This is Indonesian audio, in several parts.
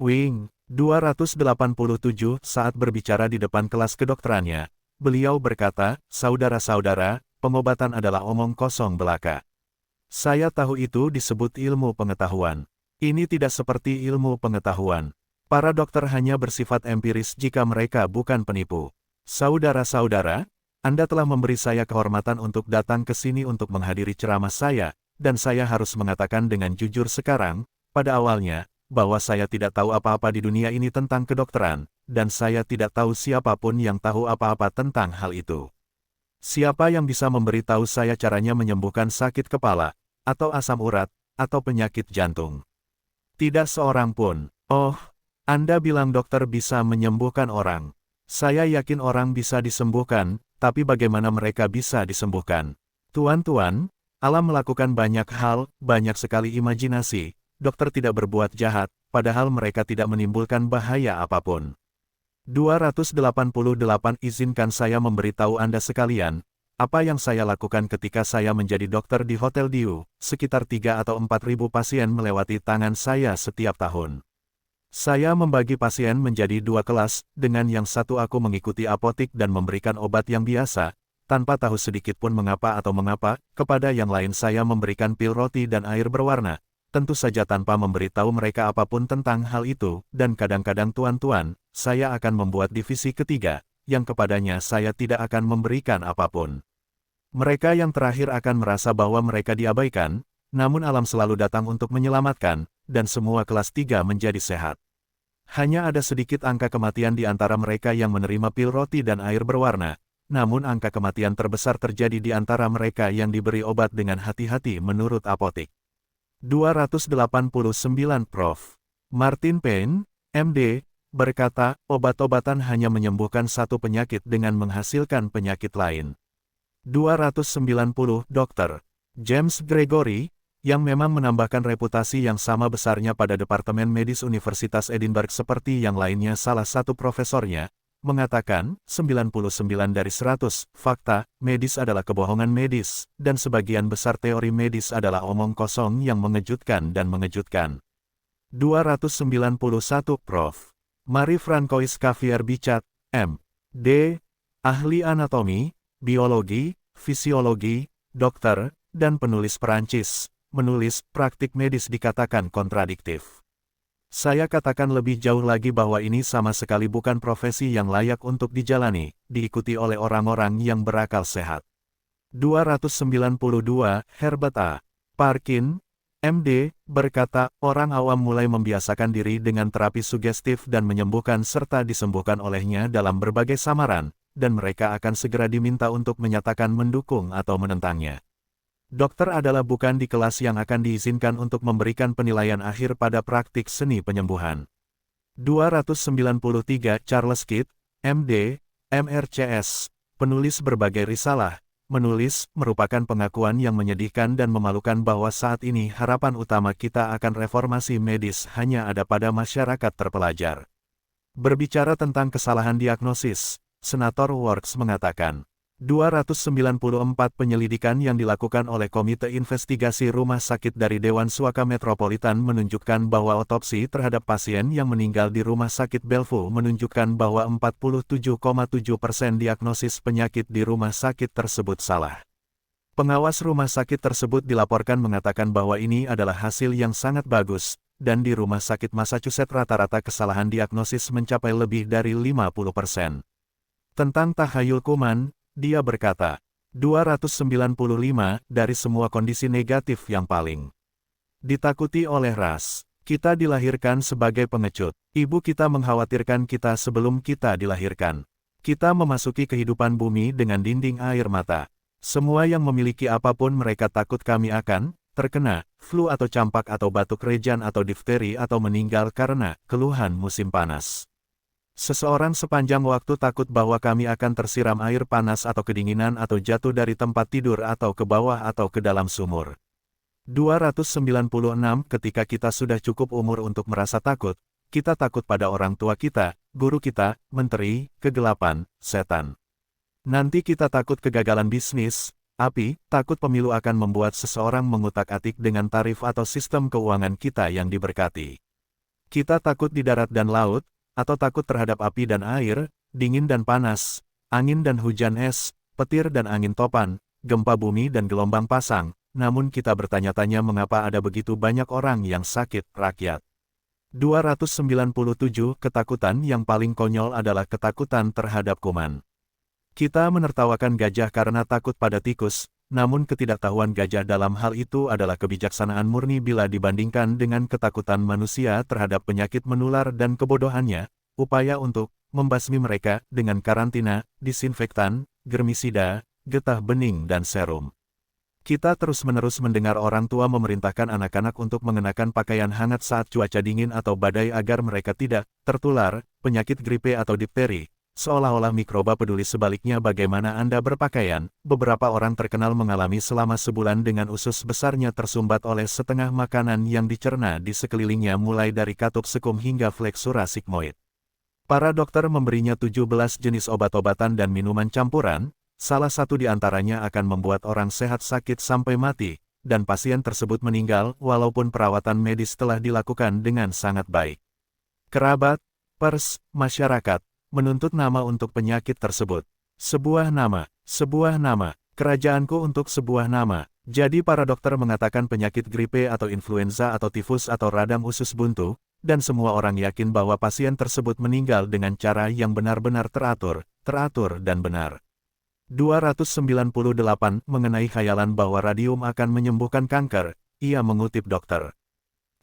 Wing 287 saat berbicara di depan kelas kedokterannya, beliau berkata, "Saudara-saudara, pengobatan adalah omong kosong belaka. Saya tahu itu disebut ilmu pengetahuan. Ini tidak seperti ilmu pengetahuan. Para dokter hanya bersifat empiris jika mereka bukan penipu. Saudara-saudara, Anda telah memberi saya kehormatan untuk datang ke sini untuk menghadiri ceramah saya, dan saya harus mengatakan dengan jujur sekarang, pada awalnya, bahwa saya tidak tahu apa-apa di dunia ini tentang kedokteran, dan saya tidak tahu siapapun yang tahu apa-apa tentang hal itu. Siapa yang bisa memberitahu saya caranya menyembuhkan sakit kepala, atau asam urat, atau penyakit jantung? Tidak seorang pun. Oh, Anda bilang dokter bisa menyembuhkan orang. Saya yakin orang bisa disembuhkan, tapi bagaimana mereka bisa disembuhkan? Tuan-tuan, alam melakukan banyak hal, banyak sekali imajinasi. Dokter tidak berbuat jahat, padahal mereka tidak menimbulkan bahaya apapun. 288 Izinkan saya memberitahu Anda sekalian, apa yang saya lakukan ketika saya menjadi dokter di Hotel Diu, sekitar 3 atau 4 ribu pasien melewati tangan saya setiap tahun. Saya membagi pasien menjadi 2 kelas, dengan yang satu aku mengikuti apotik dan memberikan obat yang biasa, tanpa tahu sedikit pun mengapa, kepada yang lain saya memberikan pil roti dan air berwarna, tentu saja tanpa memberitahu mereka apapun tentang hal itu, dan kadang-kadang tuan-tuan, saya akan membuat divisi ketiga, yang kepadanya saya tidak akan memberikan apapun. Mereka yang terakhir akan merasa bahwa mereka diabaikan, namun alam selalu datang untuk menyelamatkan, dan semua kelas 3 menjadi sehat. Hanya ada sedikit angka kematian di antara mereka yang menerima pil roti dan air berwarna, namun angka kematian terbesar terjadi di antara mereka yang diberi obat dengan hati-hati menurut apotik. 289 Prof. Martin Payne, MD, berkata, obat-obatan hanya menyembuhkan satu penyakit dengan menghasilkan penyakit lain. 290 Dr. James Gregory, yang memang menambahkan reputasi yang sama besarnya pada Departemen Medis Universitas Edinburgh seperti yang lainnya, salah satu profesornya, mengatakan, 99 dari 100 fakta medis adalah kebohongan medis, dan sebagian besar teori medis adalah omong kosong yang mengejutkan dan mengejutkan. 291 Prof. Marie-Francoise Cavier-Bichat, M.D., ahli anatomi, biologi, fisiologi, dokter, dan penulis Perancis, menulis praktik medis dikatakan kontradiktif. Saya katakan lebih jauh lagi bahwa ini sama sekali bukan profesi yang layak untuk dijalani, diikuti oleh orang-orang yang berakal sehat. 292 Herbert A. Parkin, MD, berkata, orang awam mulai membiasakan diri dengan terapi sugestif dan menyembuhkan serta disembuhkan olehnya dalam berbagai samaran, dan mereka akan segera diminta untuk menyatakan mendukung atau menentangnya. Dokter adalah bukan di kelas yang akan diizinkan untuk memberikan penilaian akhir pada praktik seni penyembuhan. 293 Charles Kidd, MD, MRCS, penulis berbagai risalah, menulis, merupakan pengakuan yang menyedihkan dan memalukan bahwa saat ini harapan utama kita akan reformasi medis hanya ada pada masyarakat terpelajar. Berbicara tentang kesalahan diagnosis, Senator Works mengatakan, 294 penyelidikan yang dilakukan oleh Komite Investigasi Rumah Sakit dari Dewan Suaka Metropolitan menunjukkan bahwa otopsi terhadap pasien yang meninggal di Rumah Sakit Bellevue menunjukkan bahwa 47,7% diagnosis penyakit di rumah sakit tersebut salah. Pengawas rumah sakit tersebut dilaporkan mengatakan bahwa ini adalah hasil yang sangat bagus, dan di Rumah Sakit Massachusetts rata-rata kesalahan diagnosis mencapai lebih dari 50%. Tentang tahayul kuman, dia berkata, 295 dari semua kondisi negatif yang paling ditakuti oleh ras. Kita dilahirkan sebagai pengecut. Ibu kita mengkhawatirkan kita sebelum kita dilahirkan. Kita memasuki kehidupan bumi dengan dinding air mata. Semua yang memiliki apapun mereka takut kami akan terkena flu atau campak atau batuk rejan atau difteri atau meninggal karena keluhan musim panas. Seseorang sepanjang waktu takut bahwa kami akan tersiram air panas atau kedinginan atau jatuh dari tempat tidur atau ke bawah atau ke dalam sumur. 296 Ketika kita sudah cukup umur untuk merasa takut, kita takut pada orang tua kita, guru kita, menteri, kegelapan, setan. Nanti kita takut kegagalan bisnis, api, takut pemilu akan membuat seseorang mengutak-atik dengan tarif atau sistem keuangan kita yang diberkati. Kita takut di darat dan laut, atau takut terhadap api dan air, dingin dan panas, angin dan hujan es, petir dan angin topan, gempa bumi dan gelombang pasang, namun kita bertanya-tanya mengapa ada begitu banyak orang yang sakit, rakyat. 297 Ketakutan yang paling konyol adalah ketakutan terhadap kuman. Kita menertawakan gajah karena takut pada tikus, namun ketidaktahuan gajah dalam hal itu adalah kebijaksanaan murni bila dibandingkan dengan ketakutan manusia terhadap penyakit menular dan kebodohannya, upaya untuk membasmi mereka dengan karantina, disinfektan, germisida, getah bening dan serum. Kita terus-menerus mendengar orang tua memerintahkan anak-anak untuk mengenakan pakaian hangat saat cuaca dingin atau badai agar mereka tidak tertular penyakit gripe atau difteri. Seolah-olah mikroba peduli sebaliknya bagaimana Anda berpakaian. Beberapa orang terkenal mengalami selama sebulan dengan usus besarnya tersumbat oleh setengah makanan yang dicerna di sekelilingnya mulai dari katup sekum hingga flexura sigmoid. Para dokter memberinya 17 jenis obat-obatan dan minuman campuran, salah satu di antaranya akan membuat orang sehat sakit sampai mati, dan pasien tersebut meninggal walaupun perawatan medis telah dilakukan dengan sangat baik. Kerabat, pers, masyarakat, menuntut nama untuk penyakit tersebut. Sebuah nama, kerajaanku untuk sebuah nama. Jadi para dokter mengatakan penyakit gripe atau influenza atau tifus atau radang usus buntu, dan semua orang yakin bahwa pasien tersebut meninggal dengan cara yang benar-benar teratur dan benar. 298 Mengenai khayalan bahwa radium akan menyembuhkan kanker, ia mengutip Dr.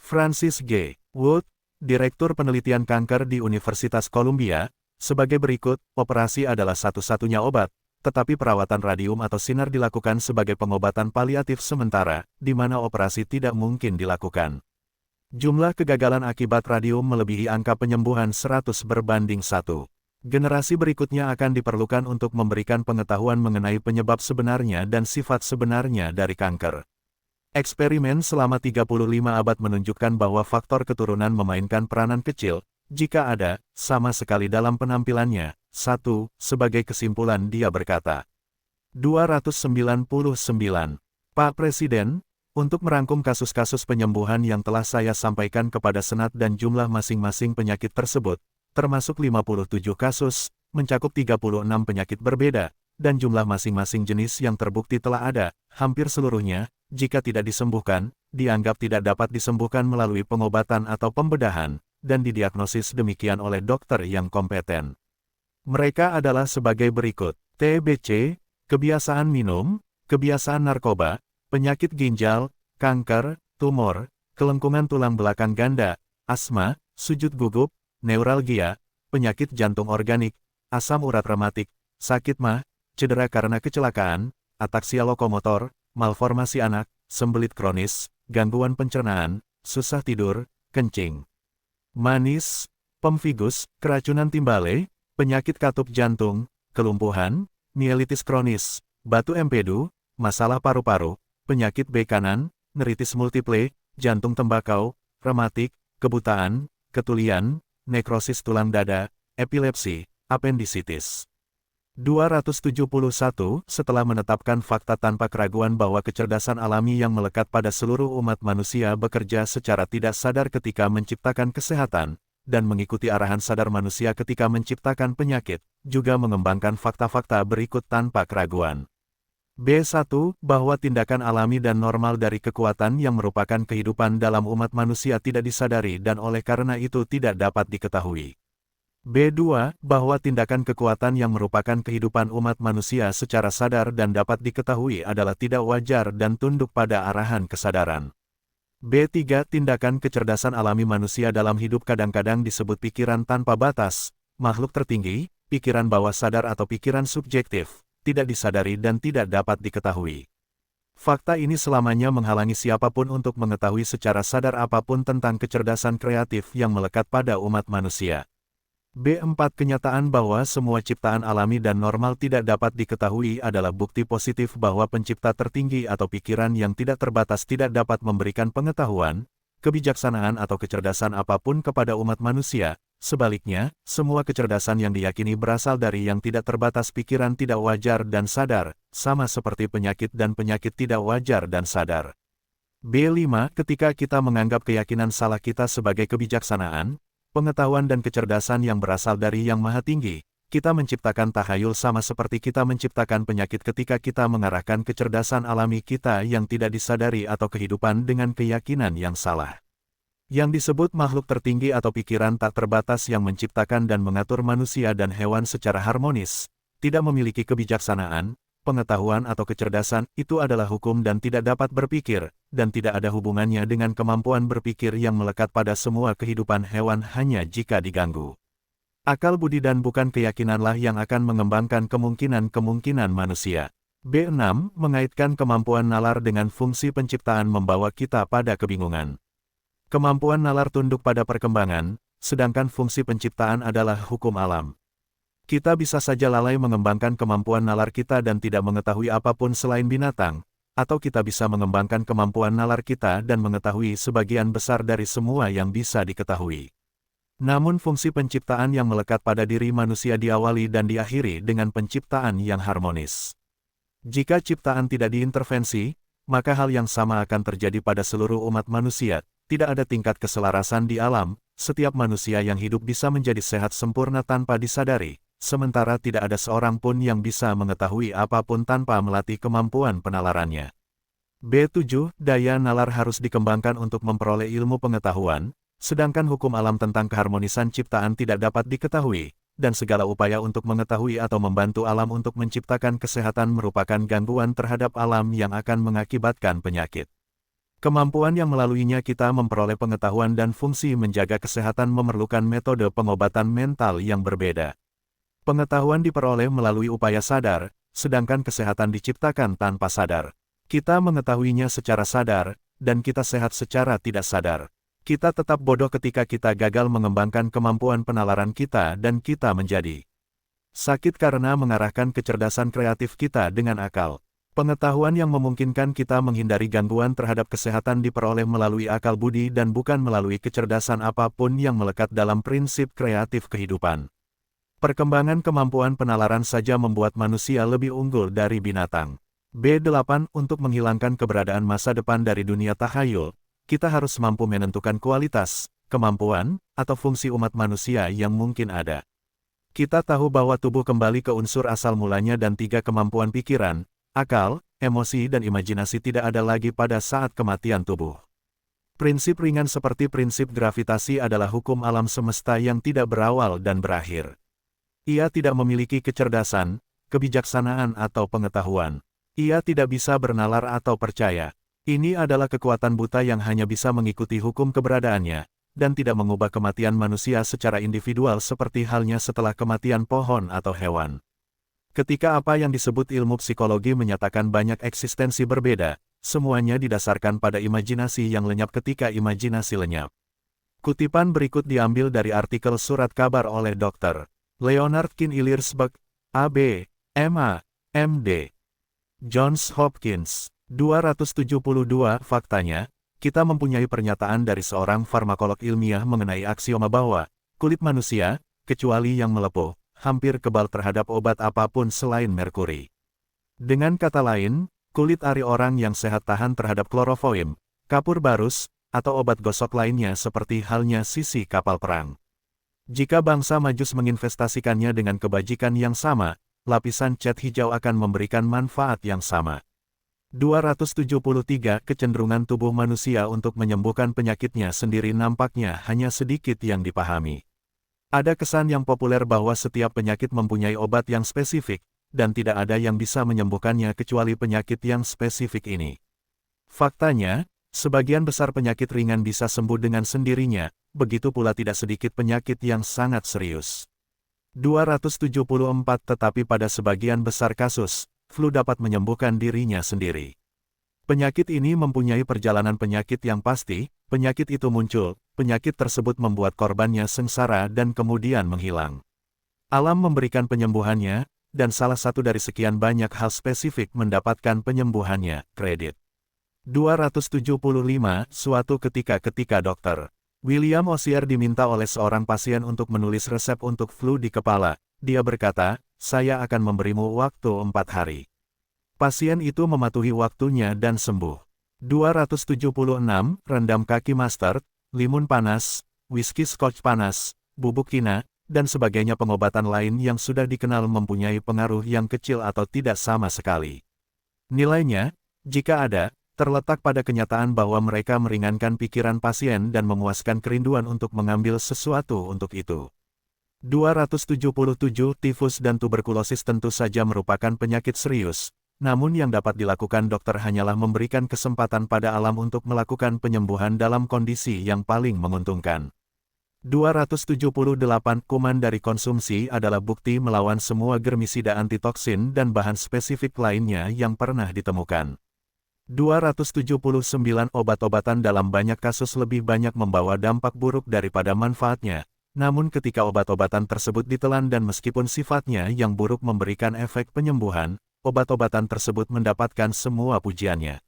Francis G. Wood, Direktur Penelitian Kanker di Universitas Columbia, sebagai berikut, operasi adalah satu-satunya obat, tetapi perawatan radium atau sinar dilakukan sebagai pengobatan paliatif sementara, di mana operasi tidak mungkin dilakukan. Jumlah kegagalan akibat radium melebihi angka penyembuhan 100 berbanding 1. Generasi berikutnya akan diperlukan untuk memberikan pengetahuan mengenai penyebab sebenarnya dan sifat sebenarnya dari kanker. Eksperimen selama 35 abad menunjukkan bahwa faktor keturunan memainkan peranan kecil, jika ada, sama sekali dalam penampilannya. 1. Sebagai kesimpulan dia berkata. 299. Pak Presiden, untuk merangkum kasus-kasus penyembuhan yang telah saya sampaikan kepada Senat dan jumlah masing-masing penyakit tersebut, termasuk 57 kasus, mencakup 36 penyakit berbeda, dan jumlah masing-masing jenis yang terbukti telah ada, hampir seluruhnya, jika tidak disembuhkan, dianggap tidak dapat disembuhkan melalui pengobatan atau pembedahan, dan didiagnosis demikian oleh dokter yang kompeten. Mereka adalah sebagai berikut: TBC, kebiasaan minum, kebiasaan narkoba, penyakit ginjal, kanker, tumor, kelengkungan tulang belakang ganda, asma, sujud gugup, neuralgia, penyakit jantung organik, asam urat rematik, sakit mah, cedera karena kecelakaan, ataksia lokomotor, malformasi anak, sembelit kronis, gangguan pencernaan, susah tidur, kencing manis, pemfigus, keracunan timbale, penyakit katup jantung, kelumpuhan, mielitis kronis, batu empedu, masalah paru-paru, penyakit B kanan, neritis multiple, jantung tembakau, rematik, kebutaan, ketulian, nekrosis tulang dada, epilepsi, apendisitis. 271 Setelah menetapkan fakta tanpa keraguan bahwa kecerdasan alami yang melekat pada seluruh umat manusia bekerja secara tidak sadar ketika menciptakan kesehatan, dan mengikuti arahan sadar manusia ketika menciptakan penyakit, juga mengembangkan fakta-fakta berikut tanpa keraguan. B1. Bahwa tindakan alami dan normal dari kekuatan yang merupakan kehidupan dalam umat manusia tidak disadari dan oleh karena itu tidak dapat diketahui. B2. Bahwa tindakan kekuatan yang merupakan kehidupan umat manusia secara sadar dan dapat diketahui adalah tidak wajar dan tunduk pada arahan kesadaran. B3. Tindakan kecerdasan alami manusia dalam hidup kadang-kadang disebut pikiran tanpa batas, makhluk tertinggi, pikiran bawah sadar atau pikiran subjektif, tidak disadari dan tidak dapat diketahui. Fakta ini selamanya menghalangi siapapun untuk mengetahui secara sadar apapun tentang kecerdasan kreatif yang melekat pada umat manusia. B4. Kenyataan bahwa semua ciptaan alami dan normal tidak dapat diketahui adalah bukti positif bahwa pencipta tertinggi atau pikiran yang tidak terbatas tidak dapat memberikan pengetahuan, kebijaksanaan atau kecerdasan apapun kepada umat manusia. Sebaliknya, semua kecerdasan yang diyakini berasal dari yang tidak terbatas pikiran tidak wajar dan sadar, sama seperti penyakit dan penyakit tidak wajar dan sadar. B5. Ketika kita menganggap keyakinan salah kita sebagai kebijaksanaan, pengetahuan dan kecerdasan yang berasal dari Yang Maha Tinggi, kita menciptakan tahayul sama seperti kita menciptakan penyakit ketika kita mengarahkan kecerdasan alami kita yang tidak disadari atau kehidupan dengan keyakinan yang salah. Yang disebut makhluk tertinggi atau pikiran tak terbatas yang menciptakan dan mengatur manusia dan hewan secara harmonis, tidak memiliki kebijaksanaan, pengetahuan atau kecerdasan, itu adalah hukum dan tidak dapat berpikir, dan tidak ada hubungannya dengan kemampuan berpikir yang melekat pada semua kehidupan hewan hanya jika diganggu. Akal budi dan bukan keyakinanlah yang akan mengembangkan kemungkinan-kemungkinan manusia. B6. Mengaitkan kemampuan nalar dengan fungsi penciptaan membawa kita pada kebingungan. Kemampuan nalar tunduk pada perkembangan, sedangkan fungsi penciptaan adalah hukum alam. Kita bisa saja lalai mengembangkan kemampuan nalar kita dan tidak mengetahui apapun selain binatang, atau kita bisa mengembangkan kemampuan nalar kita dan mengetahui sebagian besar dari semua yang bisa diketahui. Namun fungsi penciptaan yang melekat pada diri manusia diawali dan diakhiri dengan penciptaan yang harmonis. Jika ciptaan tidak diintervensi, maka hal yang sama akan terjadi pada seluruh umat manusia. Tidak ada tingkat keselarasan di alam, setiap manusia yang hidup bisa menjadi sehat sempurna tanpa disadari, sementara tidak ada seorang pun yang bisa mengetahui apapun tanpa melatih kemampuan penalarannya. B7. Daya nalar harus dikembangkan untuk memperoleh ilmu pengetahuan, sedangkan hukum alam tentang keharmonisan ciptaan tidak dapat diketahui, dan segala upaya untuk mengetahui atau membantu alam untuk menciptakan kesehatan merupakan gangguan terhadap alam yang akan mengakibatkan penyakit. Kemampuan yang melaluinya kita memperoleh pengetahuan dan fungsi menjaga kesehatan memerlukan metode pengobatan mental yang berbeda. Pengetahuan diperoleh melalui upaya sadar, sedangkan kesehatan diciptakan tanpa sadar. Kita mengetahuinya secara sadar, dan kita sehat secara tidak sadar. Kita tetap bodoh ketika kita gagal mengembangkan kemampuan penalaran kita dan kita menjadi sakit karena mengarahkan kecerdasan kreatif kita dengan akal. Pengetahuan yang memungkinkan kita menghindari gangguan terhadap kesehatan diperoleh melalui akal budi dan bukan melalui kecerdasan apapun yang melekat dalam prinsip kreatif kehidupan. Perkembangan kemampuan penalaran saja membuat manusia lebih unggul dari binatang. B8. Untuk menghilangkan keberadaan masa depan dari dunia tahayul, kita harus mampu menentukan kualitas, kemampuan, atau fungsi umat manusia yang mungkin ada. Kita tahu bahwa tubuh kembali ke unsur asal mulanya dan 3 kemampuan pikiran, akal, emosi dan imajinasi tidak ada lagi pada saat kematian tubuh. Prinsip ringan seperti prinsip gravitasi adalah hukum alam semesta yang tidak berawal dan berakhir. Ia tidak memiliki kecerdasan, kebijaksanaan atau pengetahuan. Ia tidak bisa bernalar atau percaya. Ini adalah kekuatan buta yang hanya bisa mengikuti hukum keberadaannya, dan tidak mengubah kematian manusia secara individual seperti halnya setelah kematian pohon atau hewan. Ketika apa yang disebut ilmu psikologi menyatakan banyak eksistensi berbeda, semuanya didasarkan pada imajinasi yang lenyap ketika imajinasi lenyap. Kutipan berikut diambil dari artikel surat kabar oleh Dr. Leonard Kinilirsberg, AB, MA, MD. Johns Hopkins. 272. Faktanya, kita mempunyai pernyataan dari seorang farmakolog ilmiah mengenai aksioma bahwa kulit manusia, kecuali yang melepuh, hampir kebal terhadap obat apapun selain merkuri. Dengan kata lain, kulit ari orang yang sehat tahan terhadap klorofoim, kapur barus, atau obat gosok lainnya seperti halnya sisi kapal perang. Jika bangsa Majus menginvestasikannya dengan kebajikan yang sama, lapisan cat hijau akan memberikan manfaat yang sama. 273. Kecenderungan tubuh manusia untuk menyembuhkan penyakitnya sendiri nampaknya hanya sedikit yang dipahami. Ada kesan yang populer bahwa setiap penyakit mempunyai obat yang spesifik, dan tidak ada yang bisa menyembuhkannya kecuali penyakit yang spesifik ini. Faktanya, sebagian besar penyakit ringan bisa sembuh dengan sendirinya, begitu pula tidak sedikit penyakit yang sangat serius. 274. Tetapi pada sebagian besar kasus, flu dapat menyembuhkan dirinya sendiri. Penyakit ini mempunyai perjalanan penyakit yang pasti, penyakit itu muncul, penyakit tersebut membuat korbannya sengsara dan kemudian menghilang. Alam memberikan penyembuhannya, dan salah satu dari sekian banyak hal spesifik mendapatkan penyembuhannya, kredit. 275. Suatu ketika Dr. William Osier diminta oleh seorang pasien untuk menulis resep untuk flu di kepala. Dia berkata, "Saya akan memberimu waktu 4 hari." Pasien itu mematuhi waktunya dan sembuh. 276, rendam kaki mustard, limun panas, whisky scotch panas, bubuk kina, dan sebagainya. Pengobatan lain yang sudah dikenal mempunyai pengaruh yang kecil atau tidak sama sekali. Nilainya, jika ada, terletak pada kenyataan bahwa mereka meringankan pikiran pasien dan memuaskan kerinduan untuk mengambil sesuatu untuk itu. 277, tifus dan tuberkulosis tentu saja merupakan penyakit serius. Namun yang dapat dilakukan dokter hanyalah memberikan kesempatan pada alam untuk melakukan penyembuhan dalam kondisi yang paling menguntungkan. 278, kuman dari konsumsi adalah bukti melawan semua germisida antitoksin dan bahan spesifik lainnya yang pernah ditemukan. 279, obat-obatan dalam banyak kasus lebih banyak membawa dampak buruk daripada manfaatnya. Namun ketika obat-obatan tersebut ditelan dan meskipun sifatnya yang buruk memberikan efek penyembuhan, obat-obatan tersebut mendapatkan semua pujiannya.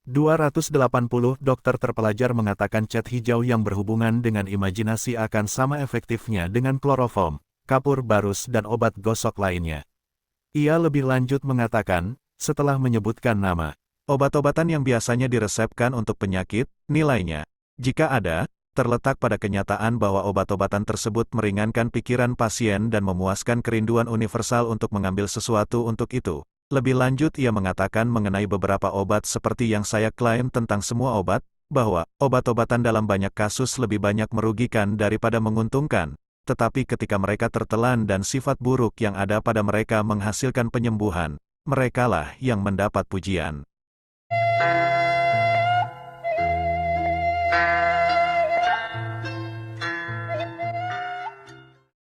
280, dokter terpelajar mengatakan cat hijau yang berhubungan dengan imajinasi akan sama efektifnya dengan kloroform, kapur barus dan obat gosok lainnya. Ia lebih lanjut mengatakan, setelah menyebutkan nama obat-obatan yang biasanya diresepkan untuk penyakit, nilainya, jika ada, terletak pada kenyataan bahwa obat-obatan tersebut meringankan pikiran pasien dan memuaskan kerinduan universal untuk mengambil sesuatu untuk itu. Lebih lanjut ia mengatakan mengenai beberapa obat seperti yang saya klaim tentang semua obat, bahwa obat-obatan dalam banyak kasus lebih banyak merugikan daripada menguntungkan, tetapi ketika mereka tertelan dan sifat buruk yang ada pada mereka menghasilkan penyembuhan, merekalah yang mendapat pujian.